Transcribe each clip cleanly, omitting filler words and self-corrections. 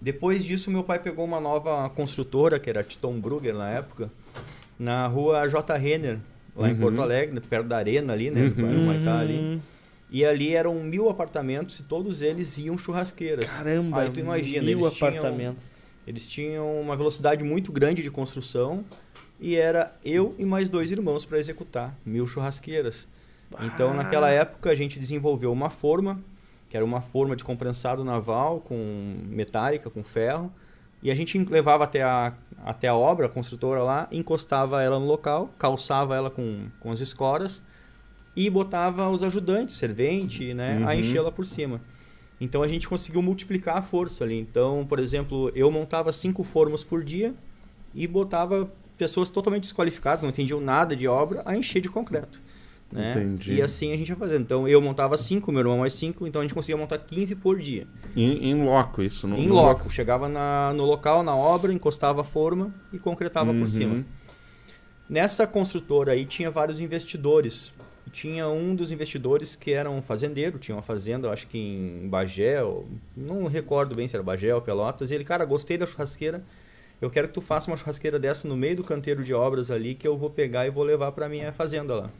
Depois disso, meu pai pegou uma nova construtora, que era a Titon Brugger na época, na rua J. Renner, lá em Porto Uhum. Alegre, perto da Arena ali, né, do bairro Uhum. Humaitá ali. Uhum. E ali eram 1.000 apartamentos e todos eles iam churrasqueiras. Caramba, Aí tu imagina, 1000 apartamentos. eles tinham uma velocidade muito grande de construção e era eu e mais 2 irmãos para executar 1.000 churrasqueiras. Então, naquela época, a gente desenvolveu uma forma, que era uma forma de compressado naval com metálica, com ferro, e a gente levava até a obra, a construtora lá, encostava ela no local, calçava ela com as escoras e botava os ajudantes, servente, né, a enchê-la por cima. Então a gente conseguiu multiplicar a força ali. Então, por exemplo, eu montava 5 formas por dia e botava pessoas totalmente desqualificadas, não entendiam nada de obra, a encher de concreto. Né? Entendi. E assim a gente ia fazendo. Então eu montava 5, meu irmão mais 5, então a gente conseguia montar 15 por dia. Em loco, isso? Em loco. Chegava no local, na obra, encostava a forma e concretava por cima. Nessa construtora aí tinha vários investidores. Tinha um dos investidores que era um fazendeiro, tinha uma fazenda, acho que em Bagé, não recordo bem se era Bagé ou Pelotas. E ele, cara, gostei da churrasqueira, eu quero que tu faça uma churrasqueira dessa no meio do canteiro de obras ali, que eu vou pegar e vou levar para minha fazenda lá.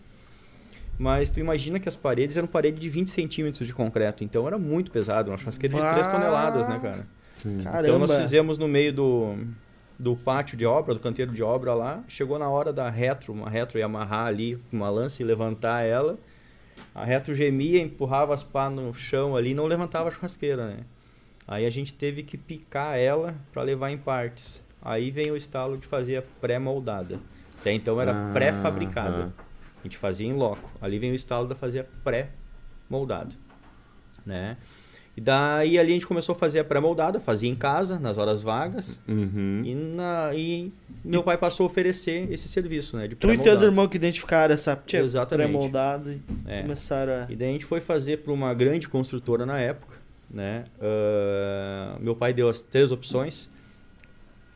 Mas tu imagina que as paredes eram paredes de 20 centímetros de concreto, então era muito pesado, uma churrasqueira de 3 toneladas, né, cara? Sim. Caramba. Então nós fizemos no meio do pátio de obra, do canteiro de obra lá, chegou na hora da uma retro ia amarrar ali com uma lança e levantar ela, a retro gemia, empurrava as pás no chão ali e não levantava a churrasqueira, né? Aí a gente teve que picar ela para levar em partes. Aí vem o estalo de fazer a pré-moldada. Até então era pré-fabricada. A gente fazia em loco. Ali vem o estalo de fazer a pré-moldada, né? E daí ali a gente começou a fazer a pré-moldada, fazia em casa, nas horas vagas. E meu pai passou a oferecer esse serviço, né? De Tu e teus irmãos que identificaram essa pré-moldada e começaram a... E daí a gente foi fazer para uma grande construtora na época, né? Meu pai deu as 3 opções.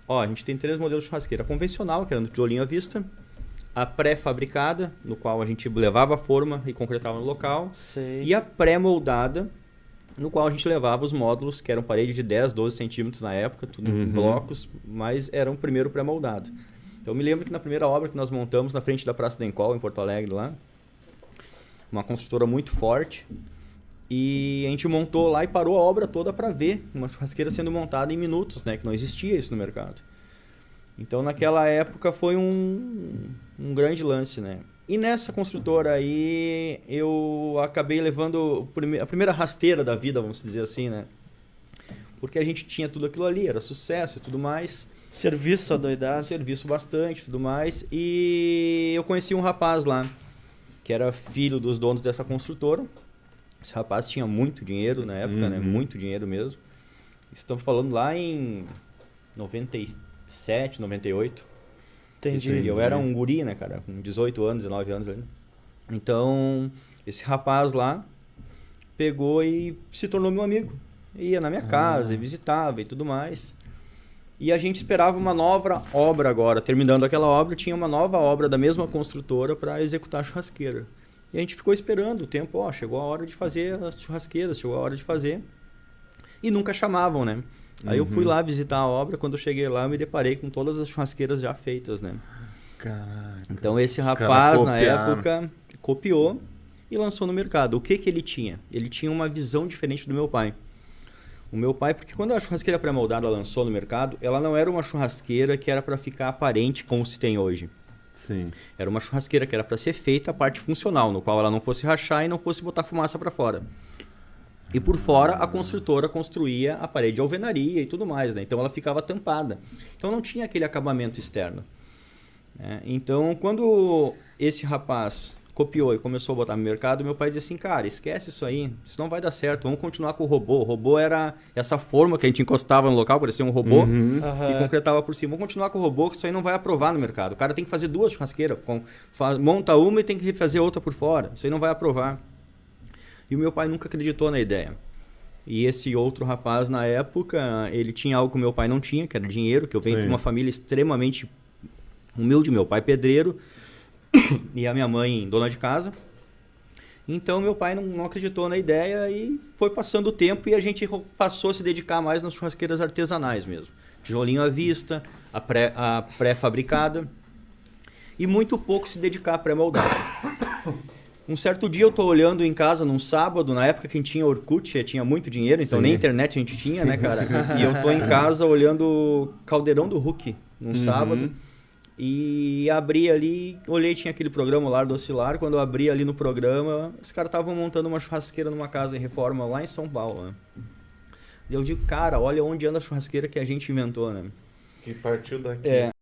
Ó, a gente tem 3 modelos de churrasqueira. A convencional, que era no tijolinho à vista. A pré-fabricada, no qual a gente levava a forma e concretava no local. Sei. E a pré-moldada, no qual a gente levava os módulos, que eram parede de 10, 12 centímetros na época, tudo em blocos, mas eram primeiro pré-moldado. Então eu me lembro que na primeira obra que nós montamos, na frente da Praça da Encol, em Porto Alegre, lá, uma construtora muito forte, e a gente montou lá e parou a obra toda para ver uma churrasqueira sendo montada em minutos, né? Que não existia isso no mercado. Então naquela época foi um grande lance, né? E nessa construtora aí eu acabei levando a primeira rasteira da vida, vamos dizer assim, né? Porque a gente tinha tudo aquilo ali, era sucesso e tudo mais. Serviço adoidado. Serviço bastante e tudo mais. E eu conheci um rapaz lá, que era filho dos donos dessa construtora. Esse rapaz tinha muito dinheiro na época, né? Muito dinheiro mesmo. Estamos falando lá em 97, 98. Entendi. E eu era um guri, né, cara? Com 18 anos, 19 anos ali. Então, esse rapaz lá pegou e se tornou meu amigo. Ia na minha casa, visitava e tudo mais. E a gente esperava uma nova obra agora. Terminando aquela obra, tinha uma nova obra da mesma construtora para executar a churrasqueira. E a gente ficou esperando o tempo. Ó, chegou a hora de fazer as churrasqueiras, chegou a hora de fazer. E nunca chamavam, né? Aí eu fui lá visitar a obra. Quando eu cheguei lá, eu me deparei com todas as churrasqueiras já feitas, né? Caraca. Então esse rapaz, na época, copiou e lançou no mercado. O que ele tinha? Ele tinha uma visão diferente do meu pai. O meu pai, porque quando a churrasqueira pré-moldada lançou no mercado, ela não era uma churrasqueira que era para ficar aparente como se tem hoje. Sim. Era uma churrasqueira que era para ser feita a parte funcional, no qual ela não fosse rachar e não fosse botar fumaça para fora. E por fora a construtora construía a parede de alvenaria e tudo mais, né? Então ela ficava tampada. Então não tinha aquele acabamento externo. Então quando esse rapaz copiou e começou a botar no mercado, meu pai disse assim, cara, esquece isso aí, isso não vai dar certo, vamos continuar com o robô. O robô era essa forma que a gente encostava no local, parecia um robô, e concretava por cima. Vamos continuar com o robô, que isso aí não vai aprovar no mercado. O cara tem que fazer 2 churrasqueiras, monta uma e tem que fazer outra por fora, isso aí não vai aprovar. E o meu pai nunca acreditou na ideia. E esse outro rapaz, na época, ele tinha algo que o meu pai não tinha, que era dinheiro, que eu venho de uma família extremamente humilde, meu pai pedreiro, e a minha mãe dona de casa. Então meu pai não acreditou na ideia e foi passando o tempo e a gente passou a se dedicar mais nas churrasqueiras artesanais mesmo. Tijolinho à vista, a pré-fabricada e muito pouco se dedicar à pré-moldada. Um certo dia eu tô olhando em casa num sábado, na época quem tinha Orkut tinha muito dinheiro, então nem internet a gente tinha, né, cara? E eu tô em casa olhando Caldeirão do Hulk num sábado e abri ali, olhei, tinha aquele programa Lar do Oscilar, quando eu abri ali no programa, os caras estavam montando uma churrasqueira numa casa em reforma lá em São Paulo, né? E eu digo, cara, olha onde anda a churrasqueira que a gente inventou, né? E partiu daqui.